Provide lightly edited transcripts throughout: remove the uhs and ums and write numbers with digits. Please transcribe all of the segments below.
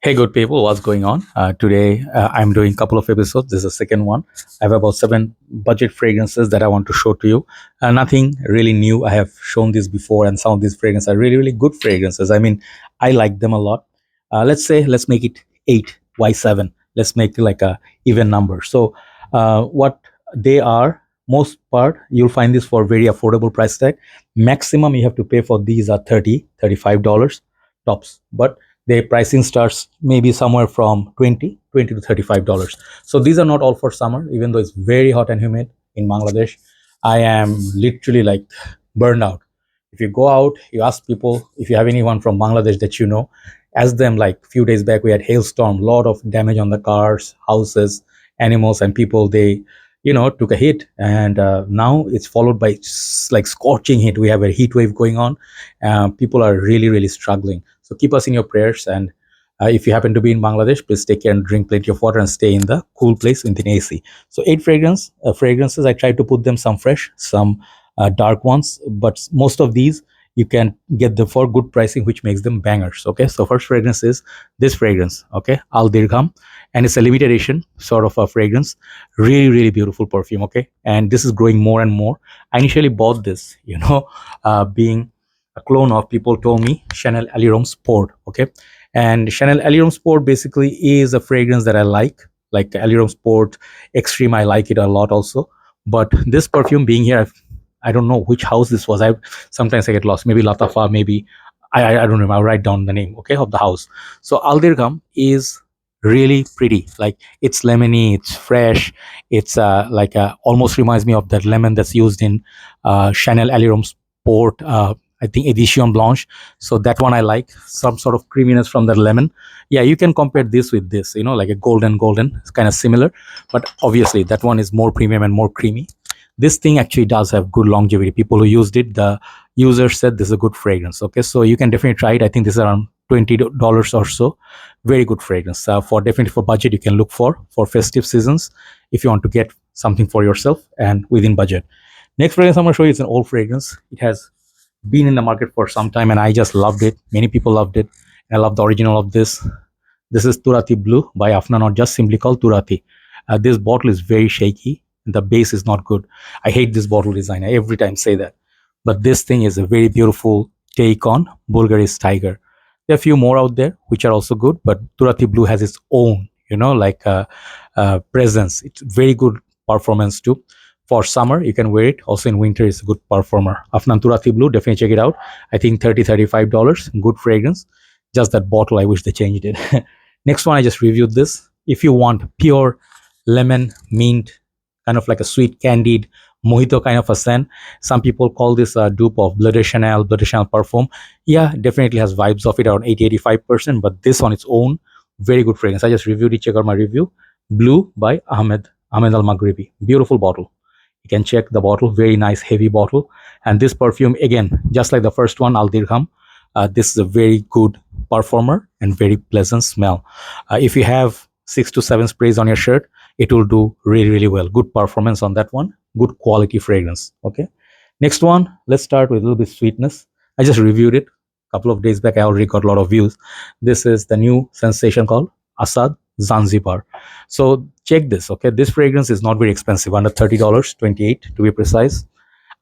Hey, good people, what's going on? Today, I'm doing a couple of episodes. This is the second one. I have about seven budget fragrances that I want to show to you. Nothing really new. I have shown this before, and some of these fragrances are really, really good fragrances. I mean, I like them a lot. Let's make it eight. Why seven? Let's make it like a even number. So, what they are, most part, you'll find this for very affordable price tag. Maximum you have to pay for these are $30, $35 tops. But their pricing starts maybe somewhere from 20 to $35. So these are not all for summer, even though it's very hot and humid in Bangladesh. I am literally like burned out. If you go out, you ask people, if you have anyone from Bangladesh that you know, ask them. Like few days back we had hailstorm, lot of damage on the cars, houses, animals, and people. They took a hit, and now it's followed by like scorching heat. We have a heat wave going on. People are really, really struggling. So keep us in your prayers. And if you happen to be in Bangladesh, please take care and drink plenty of water and stay in the cool place in the AC. So eight fragrances. I tried to put them some fresh, some dark ones, but most of these you can get them for good pricing, which makes them bangers. Okay, so first fragrance is this fragrance. Okay, Al Dirgham, and it's a limited edition sort of a fragrance. Really, really beautiful perfume. Okay, and this is growing more and more. I initially bought this, being a clone of, people told me, Chanel Allure Sport. Okay, and Chanel Allure Sport basically is a fragrance that I like Allure Sport Extreme. I like it a lot also. But this perfume being here, I don't know which house this was. I sometimes I get lost. Maybe Lattafa, maybe I don't remember. I'll write down the name, okay, of the house. So Al Dirgham is really pretty. Like it's lemony, it's fresh. It's almost reminds me of that lemon that's used in Chanel Allure Sport. I think Edition Blanche. So that one I like. Some sort of creaminess from the lemon. Yeah, you can compare this with this. Like a golden. It's kind of similar, but obviously that one is more premium and more creamy. This thing actually does have good longevity. People who used it, the users said this is a good fragrance. Okay, so you can definitely try it. I think this is around $20 or so. Very good fragrance. For definitely for budget, you can look for festive seasons if you want to get something for yourself and within budget. Next fragrance I'm going to show you is an old fragrance. It has been in the market for some time, and I just loved it. Many people loved it. I love the original of this. This is Turathi Blue by Afnan, or just simply called Turathi. This bottle is very shaky. The base is not good. I hate this bottle design. I every time say that. But this thing is a very beautiful take on Bulgari's Tiger. There are a few more out there which are also good, but Turathi Blue has its own, presence. It's very good performance too. For summer, you can wear it. Also in winter, it's a good performer. Afnan Turathi Blue, definitely check it out. I think $35. Good fragrance. Just that bottle, I wish they changed it. Next one, I just reviewed this. If you want pure lemon, mint, kind of like a sweet candied mojito kind of a scent. Some people call this a dupe of Bleu de Chanel Parfum. Yeah, definitely has vibes of it around 80-85%, but this on its own, very good fragrance. I just reviewed it. Check out my review. Blue by Ahmed Al Maghribi. Beautiful bottle. You can check the bottle. Very nice, heavy bottle. And this perfume, again, just like the first one, Al Dirgham, this is a very good performer and very pleasant smell. If you have 6 to 7 sprays on your shirt, it will do really, really well. Good performance on that one. Good quality fragrance. Okay. Next one, let's start with a little bit sweetness. I just reviewed it a couple of days back. I already got a lot of views. This is the new sensation called Asad Zanzibar. So check this. Okay. This fragrance is not very expensive, under $30, 28 to be precise.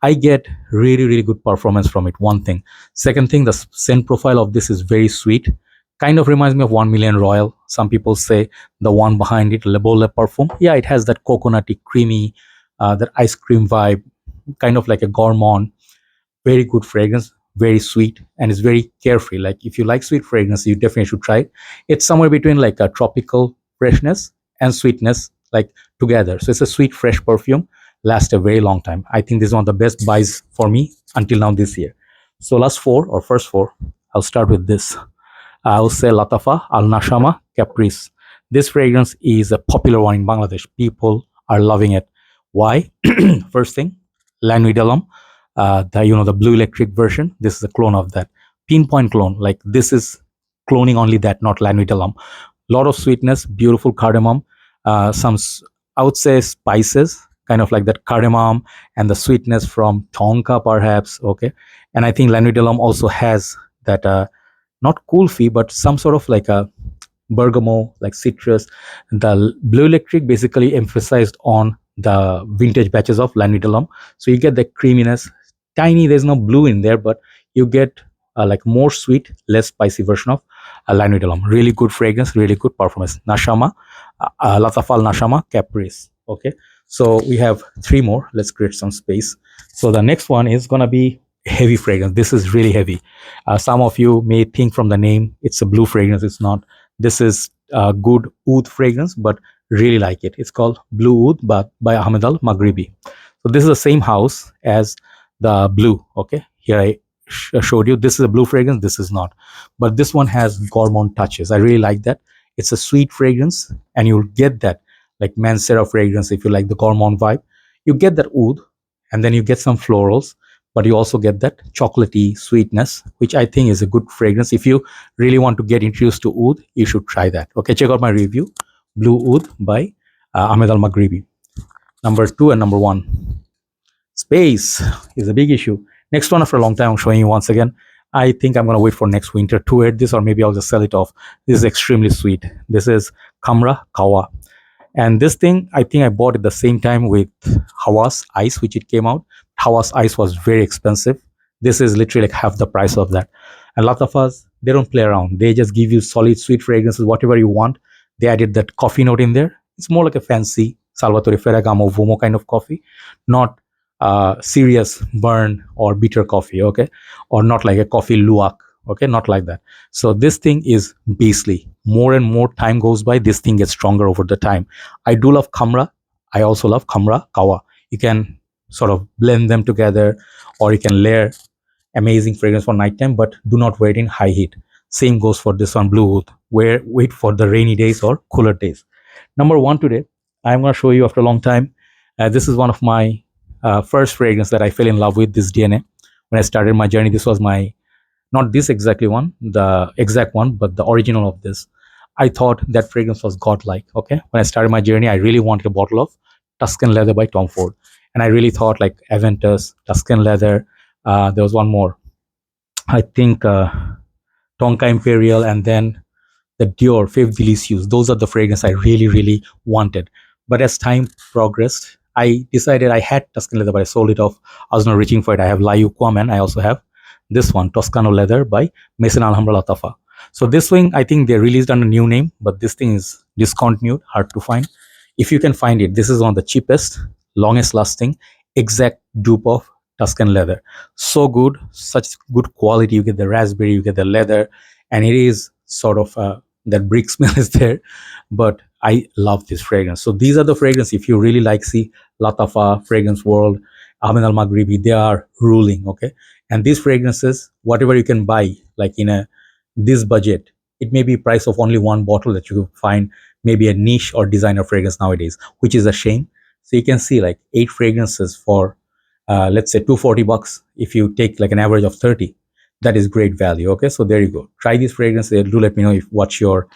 I get really, really good performance from it. One thing. Second thing, the scent profile of this is very sweet. Kind of reminds me of 1 Million Royal. Some people say the one behind it, Le Beau Le Parfum. Yeah, it has that coconutty, creamy, that ice cream vibe, kind of like a gourmand. Very good fragrance, very sweet, and it's very carefree. Like if you like sweet fragrance, you definitely should try it. It's somewhere between like a tropical freshness and sweetness, like together. So it's a sweet, fresh perfume. Lasts a very long time. I think this is one of the best buys for me until now this year. So first four, I'll start with this. I'll say Lattafa, Al Nashama, Caprice. This fragrance is a popular one in Bangladesh. People are loving it. Why? First thing, La Nuit de l'Homme, the blue electric version. This is a clone of that. Pinpoint clone. Like this is cloning only that, not La Nuit de l'Homme. Lot of sweetness, beautiful cardamom, some, I would say, spices, kind of like that cardamom and the sweetness from tonka perhaps. Okay. And I think La Nuit de l'Homme also has that, not kulfi, but some sort of like a bergamot, like citrus. The blue electric basically emphasized on the vintage batches of Lanidolum. So you get the creaminess, tiny, there's no blue in there, but you get like more sweet, less spicy version of Lanidolum. Really good fragrance, really good performance. Nashama, Lattafa Nashama, Caprice. Okay, so we have three more. Let's create some space. So the next one is gonna be heavy fragrance. This is really heavy. Some of you may think from the name it's a blue fragrance. It's not. This is a good oud fragrance, but really like it. It's called Blue Oud by Ahmed Al Maghribi. So this is the same house as the blue. Okay, here I showed you. This is a blue fragrance. This is not, but this one has gourmand touches. I really like that. It's a sweet fragrance, and you'll get that like Mansera fragrance if you like the gourmand vibe. You get that oud, and then you get some florals, but you also get that chocolatey sweetness, which I think is a good fragrance. If you really want to get introduced to oud, you should try that. Okay, check out my review, Blue Oud by Ahmed Al Maghribi. Number 2 and number 1. Space is a big issue. Next one, after a long time, I'm showing you once again. I think I'm going to wait for next winter to wear this, or maybe I'll just sell it off. This is extremely sweet. This is Kamra Kawa. And this thing, I think I bought at the same time with Hawa's Ice, which it came out. Hawa's Ice was very expensive. This is literally like half the price of that. And Lattafas, they don't play around. They just give you solid sweet fragrances, whatever you want. They added that coffee note in there. It's more like a fancy Salvatore Ferragamo Vomo kind of coffee, not serious burn or bitter coffee, okay? Or not like a coffee luwak, okay? Not like that. So this thing is basically, more and more time goes by, this thing gets stronger over the time. I do love Khamrah. I also love Kamra Kawa. You can sort of blend them together, or you can layer amazing fragrance for nighttime, but do not wear it in high heat. Same goes for this one, Blue Oud. Wait for the rainy days or cooler days. Number 1 today, I'm going to show you after a long time. This is one of my first fragrance that I fell in love with, this DNA. When I started my journey, this was my, not this exactly one, the exact one, but the original of this. I thought that fragrance was godlike, okay? When I started my journey, I really wanted a bottle of Tuscan Leather by Tom Ford. And I really thought like Aventus, Tuscan Leather, there was one more. I think Tonka Imperial, and then the Dior Fave Delicious. Those are the fragrance I really, really wanted. But as time progressed, I decided I had Tuscan Leather, but I sold it off. I was not reaching for it. I have Layu Quam, and I also have this one, Toscano Leather by Maison Alhambra Lattafa. So this thing, I think they released under a new name, but this thing is discontinued, hard to find. If you can find it, this is one of the cheapest, longest lasting, exact dupe of Tuscan Leather. So good, such good quality. You get the raspberry, you get the leather, and it is sort of that brick smell is there, but I love this fragrance. So these are the fragrance, if you really like, see, Lattafa, Fragrance World, Ahmed Al Maghribi, they are ruling, okay? And these fragrances, whatever you can buy, like in this budget, it may be price of only one bottle that you find maybe a niche or designer fragrance nowadays, which is a shame. So you can see like 8 fragrances for let's say $240. If you take like an average of 30, that is great value. Okay, so there you go. Try these fragrances. Do let me know what's your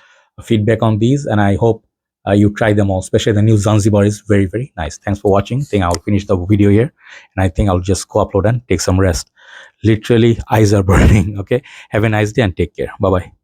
feedback on these, and I hope you try them all. Especially the new Zanzibar is very, very nice. Thanks for watching. I think I'll finish the video here, and I think I'll just go upload and take some rest. Literally, eyes are burning. Okay, have a nice day and take care. Bye bye.